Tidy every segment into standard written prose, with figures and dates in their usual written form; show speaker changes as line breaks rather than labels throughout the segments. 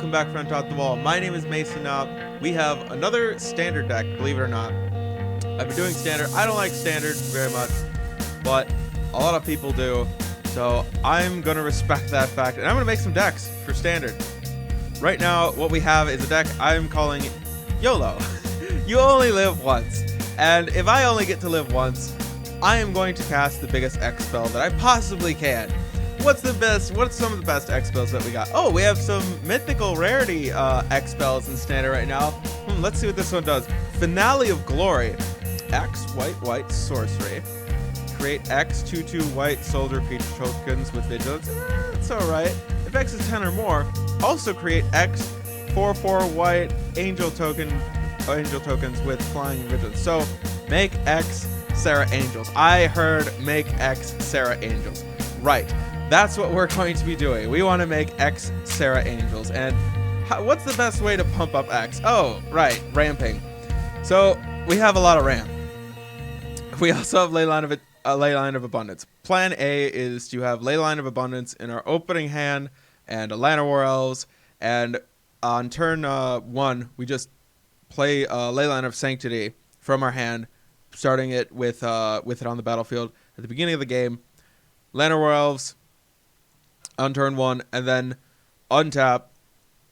welcome back from Top the Wall. My name is Mason Knob. We have another standard deck, believe it or not. I've been doing standard. I don't like standard very much, but a lot of people do. So I'm going to respect that fact, and I'm going to make some decks for standard. Right now, what we have is a deck I'm calling YOLO. You only live once. And if I only get to live once, I am going to cast the biggest X spell that I possibly can. What's some of the best X spells that we got? Oh, we have some mythical rarity X spells in standard right now. Let's see what this one does. Finale of Glory. X white sorcery. Create X 2/2 white soldier creature tokens with vigilance. It's alright. If X is 10 or more, also create X 4/4 white angel tokens with flying and vigilance. So make X Sarah Angels. I heard make X Sarah Angels. Right. That's what we're going to be doing. We want to make X Sarah Angels. And what's the best way to pump up X? Oh, right, ramping. So we have a lot of ramp. We also have Leyline of Abundance. Plan A is to have Leyline of Abundance in our opening hand and a Land of War Elves. And on turn 1, we just play Leyline of Sanctity from our hand, starting it with it on the battlefield at the beginning of the game. Land of War Elves on turn 1, and then untap,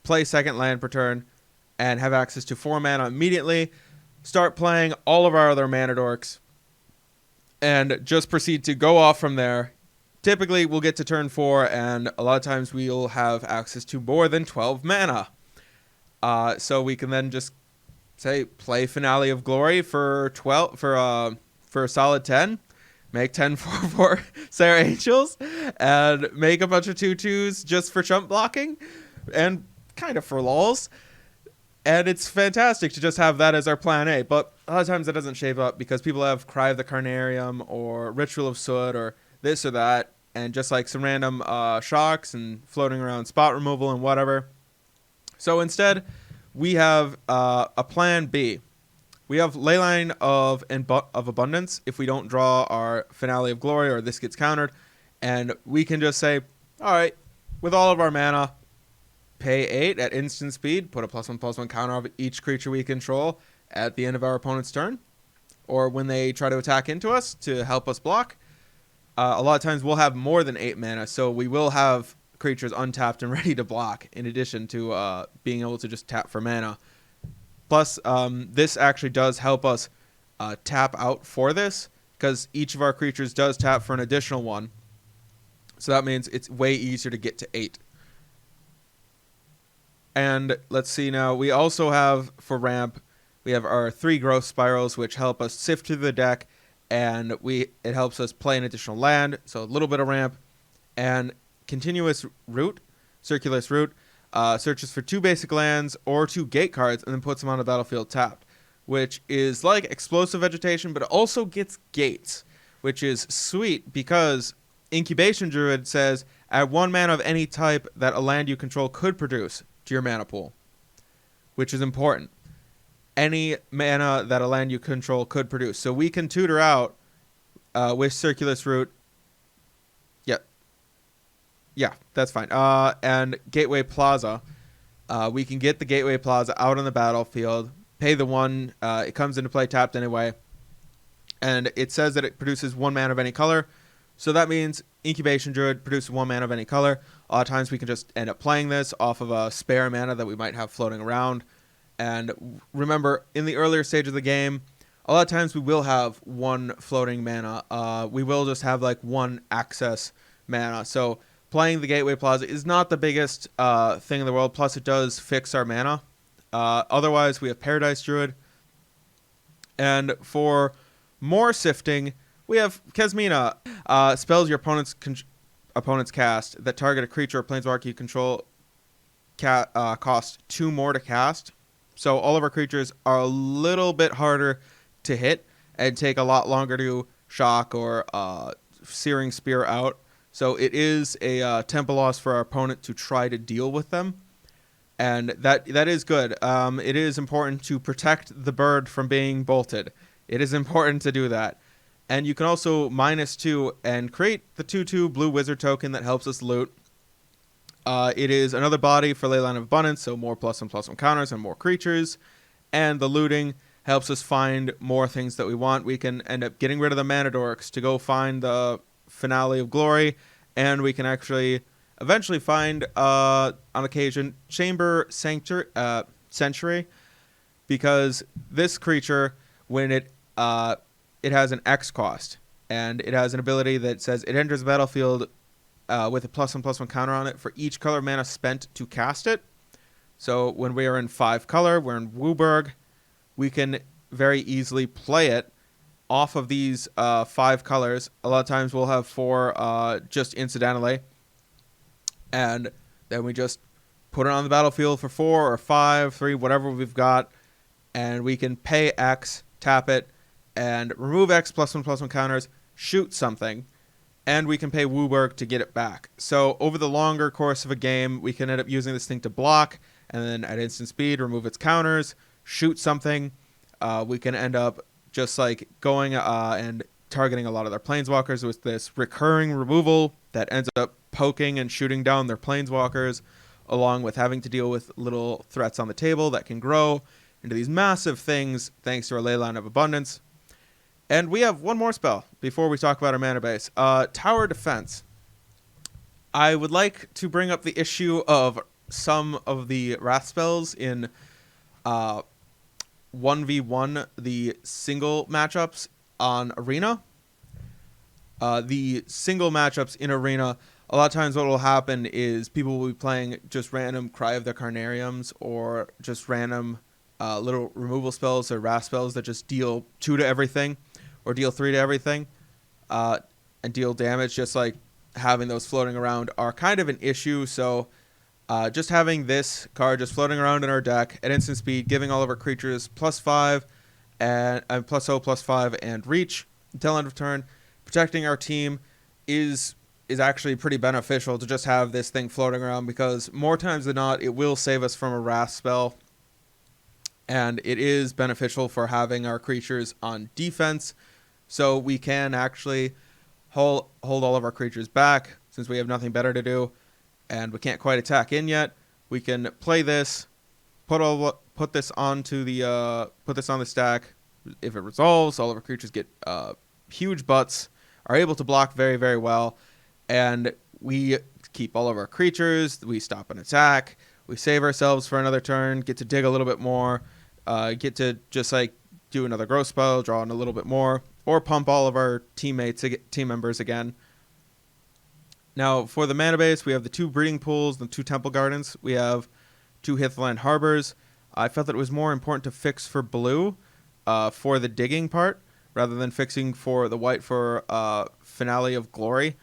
play second land per turn, and have access to 4 mana immediately. Start playing all of our other mana dorks, and just proceed to go off from there. Typically, we'll get to turn 4, and a lot of times we'll have access to more than 12 mana. So we can then just say play Finale of Glory for a solid 10. Make 10/4/4 Sarah Angels, and make a bunch of 2/2s just for chump blocking, and kind of for lols. And it's fantastic to just have that as our plan A, but a lot of times that doesn't shape up because people have Cry of the Carnarium or Ritual of Soot or this or that, and just like some random shocks and floating around spot removal and whatever. So instead, we have a plan B. We have Leyline of Abundance if we don't draw our Finale of Glory or this gets countered. And we can just say, all right, with all of our mana, pay 8 at instant speed, put a +1/+1 counter of each creature we control at the end of our opponent's turn, or when they try to attack into us to help us block. A lot of times we'll have more than 8 mana, so we will have creatures untapped and ready to block, in addition to being able to just tap for mana. Plus, this actually does help us tap out for this, because each of our creatures does tap for an additional 1. So that means it's way easier to get to 8. And let's see now, we also have, for ramp, we have our 3 growth spirals, which help us sift through the deck, and it helps us play an additional land, so a little bit of ramp. And continuous root, circulus root, searches for 2 basic lands or 2 gate cards and then puts them on the battlefield tapped, which is like explosive vegetation, but it also gets gates, which is sweet because Incubation Druid says add 1 mana of any type that a land you control could produce to your mana pool, which is important. Any mana that a land you control could produce. So we can tutor out with Circulus Root. Yeah, that's fine. And Gateway Plaza. We can get the Gateway Plaza out on the battlefield, pay the 1. It comes into play tapped anyway. And it says that it produces 1 mana of any color. So that means Incubation Druid produces 1 mana of any color. A lot of times we can just end up playing this off of a spare mana that we might have floating around. And remember, in the earlier stage of the game, a lot of times we will have 1 floating mana. We will just have like 1 access mana. So playing the Gateway Plaza is not the biggest thing in the world. Plus, it does fix our mana. Otherwise, we have Paradise Druid. And for more sifting, we have Kesmina. Spells your opponent's cast that target a creature or planeswalker you control cost 2 more to cast. So all of our creatures are a little bit harder to hit and take a lot longer to shock or Searing Spear out. So it is a tempo loss for our opponent to try to deal with them. And that is good. It is important to protect the bird from being bolted. It is important to do that. And you can also -2 and create the 2/2 blue wizard token that helps us loot. It is another body for Leyline of Abundance, so more +1/+1 counters and more creatures. And the looting helps us find more things that we want. We can end up getting rid of the mana dorks to go find the Finale of Glory, and we can actually eventually find, on occasion, Chamber Century, because this creature, when it has an X cost, and it has an ability that says it enters the battlefield with a +1/+1 counter on it for each color mana spent to cast it. So when we are in 5 color, we're in Wooburg, we can very easily play it off of these 5 colors. A lot of times we'll have 4 just incidentally, and then we just put it on the battlefield for 4 or 5, 3, whatever we've got, and we can pay X, tap it, and remove X +1/+1 counters, shoot something, and we can pay Wooburg to get it back. So over the longer course of a game, we can end up using this thing to block, and then at instant speed, remove its counters, shoot something. We can end up just like going and targeting a lot of their planeswalkers with this recurring removal that ends up poking and shooting down their planeswalkers, along with having to deal with little threats on the table that can grow into these massive things thanks to our Leyline of Abundance. And we have one more spell before we talk about our mana base. Tower Defense. I would like to bring up the issue of some of the Wrath spells in 1v1, the single matchups on Arena. The single matchups in Arena, a lot of times what will happen is people will be playing just random Cry of the Carnariums or just random little removal spells or Wrath spells that just deal 2 to everything or deal 3 to everything and deal damage. Just like having those floating around are kind of an issue. So just having this card just floating around in our deck at instant speed, giving all of our creatures +5 and +0/+5 and reach until end of turn, protecting our team is actually pretty beneficial to just have this thing floating around, because more times than not it will save us from a Wrath spell, and it is beneficial for having our creatures on defense, so we can actually hold all of our creatures back since we have nothing better to do and we can't quite attack in yet. We can play this, put this on the stack. If it resolves, all of our creatures get huge butts, are able to block very, very well, and we keep all of our creatures. We stop an attack. We save ourselves for another turn, get to dig a little bit more, get to just like do another growth spell, draw in a little bit more, or pump all of our team members again. Now, for the mana base, we have the 2 Breeding Pools, the 2 Temple Gardens. We have 2 Hitherland Harbors. I felt that it was more important to fix for blue for the digging part, rather than fixing for the white for Finale of Glory,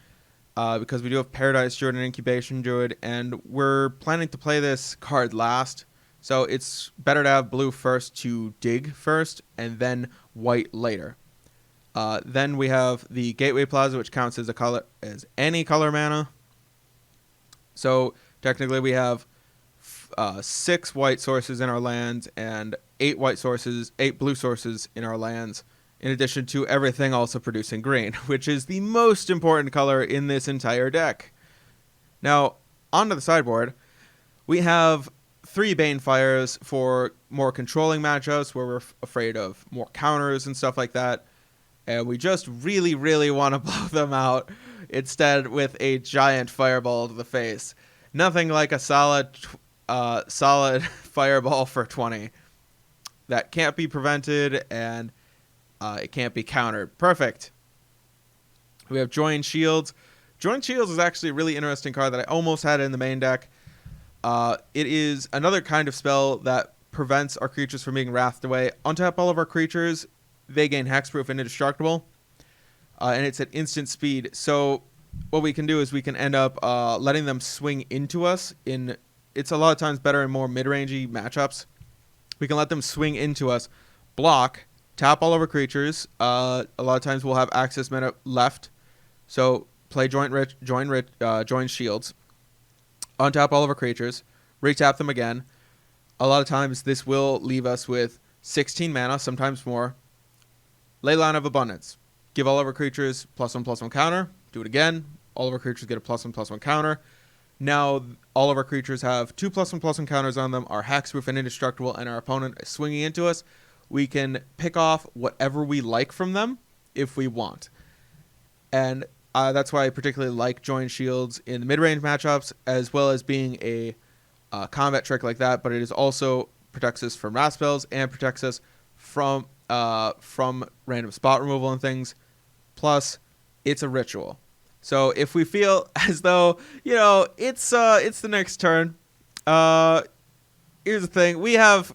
because we do have Paradise Druid and Incubation Druid, and we're planning to play this card last. So it's better to have blue first to dig first, and then white later. Then we have the Gateway Plaza, which counts as any color mana. So technically we have 6 white sources in our lands and 8 blue sources in our lands, in addition to everything also producing green, which is the most important color in this entire deck. Now, onto the sideboard, we have 3 Banefires for more controlling matchups where we're afraid of more counters and stuff like that. And we just really, really want to blow them out instead with a giant fireball to the face. Nothing like a solid fireball for 20. That can't be prevented, and it can't be countered. Perfect. We have Join Shields. Join Shields is actually a really interesting card that I almost had in the main deck. It is another kind of spell that prevents our creatures from being wrathed away. Untap all of our creatures. They gain hexproof and indestructible, and it's at instant speed. So what we can do is we can end up letting them swing into us. It's a lot of times better in more mid-rangey matchups. We can let them swing into us, block, tap all of our creatures. A lot of times we'll have access mana left, so play Join Shields, untap all of our creatures, retap them again. A lot of times this will leave us with 16 mana, sometimes more. Leyline of Abundance. Give all of our creatures +1/+1 counter. Do it again. All of our creatures get a +1/+1 counter. Now all of our creatures have 2+1/+1 counters on them, are hexproof and indestructible, and our opponent is swinging into us. We can pick off whatever we like from them if we want. And that's why I particularly like Join Shields in the mid-range matchups, as well as being a combat trick like that, but it is also protects us from wrath spells and protects us from random spot removal and things. Plus, it's a ritual. So if we feel as though, it's the next turn, here's the thing: we have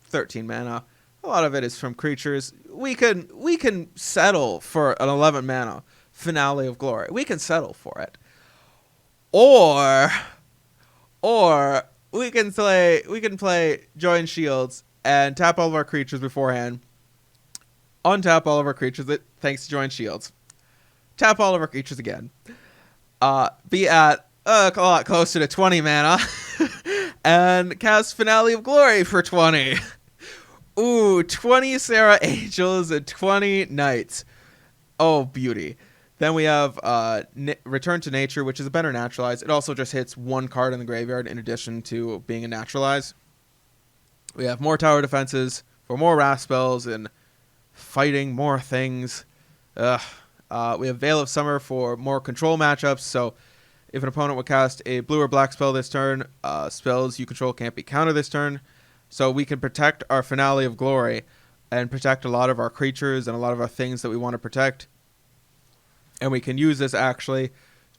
13 mana. A lot of it is from creatures. We can settle for an 11 mana Finale of Glory. We can settle for it, or we can play Join Shields and tap all of our creatures beforehand. Untap all of our creatures thanks to Join Shields. Tap all of our creatures again. Be at a lot closer to 20 mana. And cast Finale of Glory for 20. Ooh, 20 Serra Angels and 20 Knights. Oh, beauty. Then we have Return to Nature, which is a better naturalize. It also just hits one card in the graveyard in addition to being a naturalize. We have more tower defenses for more wrath spells and fighting more things. We have Veil of Summer for more control matchups. So if an opponent would cast a blue or black spell this turn, spells you control can't be countered this turn. So we can protect our Finale of Glory and protect a lot of our creatures and a lot of our things that we want to protect. And we can use this actually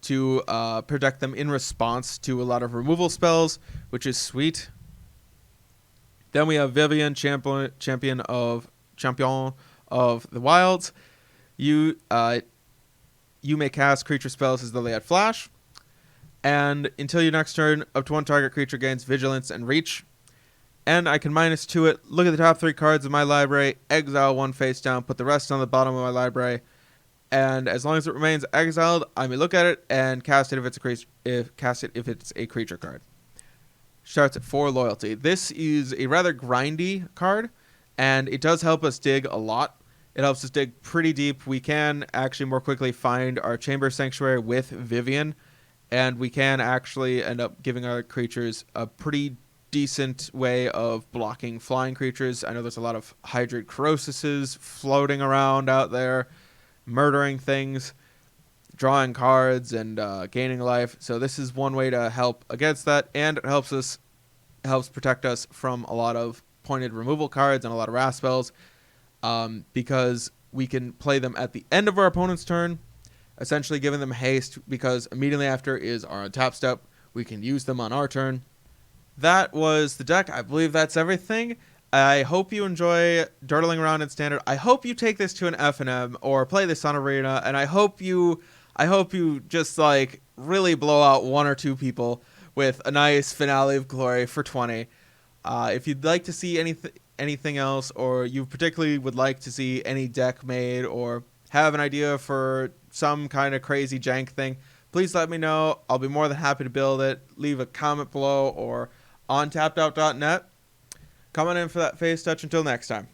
to protect them in response to a lot of removal spells, which is sweet. Then we have Vivian, champion of the Wilds. You may cast creature spells as though they had flash. And until your next turn, up to one target creature gains vigilance and reach. And I can -2 it. Look at the top 3 cards of my library. Exile one face down. Put the rest on the bottom of my library. And as long as it remains exiled, I may look at it and cast it if it's a creature card. Starts at 4 loyalty. This is a rather grindy card, and it does help us dig a lot. It helps us dig pretty deep. We can actually more quickly find our Chamber Sanctuary with Vivian, and we can actually end up giving our creatures a pretty decent way of blocking flying creatures. I know there's a lot of Hydroid Corrosises floating around out there, murdering things, drawing cards, and gaining life. So this is one way to help against that, and it helps protect us from a lot of pointed removal cards and a lot of wrath spells, because we can play them at the end of our opponent's turn, essentially giving them haste, because immediately after is our untap step. We can use them on our turn. That was the deck. I believe that's everything. I hope you enjoy durdling around in Standard. I hope you take this to an FNM or play this on Arena, and I hope you just like really blow out 1 or 2 people with a nice Finale of Glory for 20. If you'd like to see anything else, or you particularly would like to see any deck made, or have an idea for some kind of crazy jank thing, please let me know. I'll be more than happy to build it. Leave a comment below or on tappedout.net. Come on in for that face touch. Until next time.